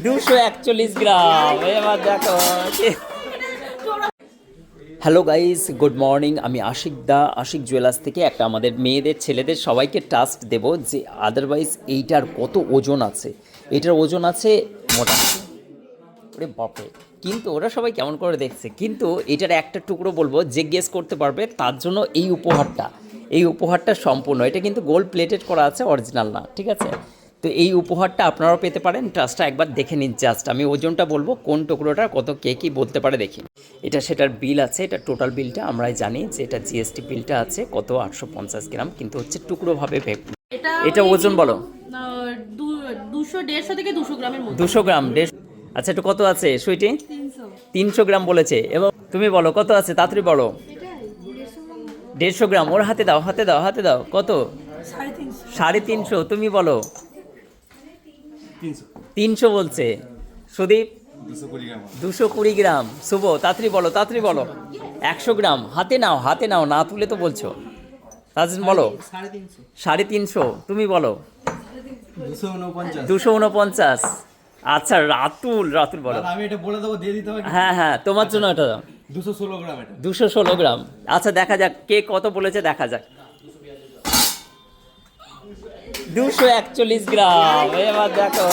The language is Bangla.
241 গ্রাম। এবার দেখো। Hello guys, good morning. আমি আশিক জুয়েলার্স থেকে একটা আমাদের মেয়েদের ছেলেদের সবাইকে টাস্ক দেব যে আদারওয়াইজ এইটার কত ওজন আছে। এটার ওজন আছে মোটামুটি, ওরে বাপরে, কিন্তু ওরা সবাই কেমন করে দেখছে, কিন্তু এটার একটা টুকরো বলবো যে গেস করতে পারবে তার জন্য এই উপহারটা সম্পূর্ণ, এটা কিন্তু গোল্ড প্লেটেড করা আছে, অরিজিনাল না, ঠিক আছে? তো এই উপহারটা আপনারাও পেতে পারেন। ট্রাস্টটা একবার দেখে নিন। জাস্ট আমি ওজনটা বলবো, কোন টুকরোটা কত, কে কী বলতে পারে দেখি। এটা সেটার বিল আছে, এটা টোটাল বিলটা আমরাই জানি যে এটা জিএসটি বিলটা আছে কত, 850 গ্রাম, কিন্তু হচ্ছে টুকরোভাবে এটা ওজন বলো। 150 থেকে 200 গ্রামের মধ্যে। 200 গ্রাম, 150। আচ্ছা, একটু কত আছে সুইটি? 300 গ্রাম বলেছে। এবং তুমি বলো কত আছে, তাড়াতাড়ি বলো। 150 গ্রাম। ওর হাতে দাও, কত? 350। তুমি বলো। 300 বলছে সুদীপ। 220 গ্রাম। শুভ, তাড়াতাড়ি বলো। 100 গ্রাম। হাতে নাও, না তুলে তো বলছো। তাজিন বলো। 350। তুমি বলো। 249। আচ্ছা, রাতুল বলো। আমি এটা বলে দেবো, দিয়ে দিতে হবে। হ্যাঁ, তোমার জন্য এটা 216 গ্রাম। এটা 216 গ্রাম। আচ্ছা, দেখা যাক কে কত বলেছে, দেখা যাক। 241 গ্রাম। এবার দেখো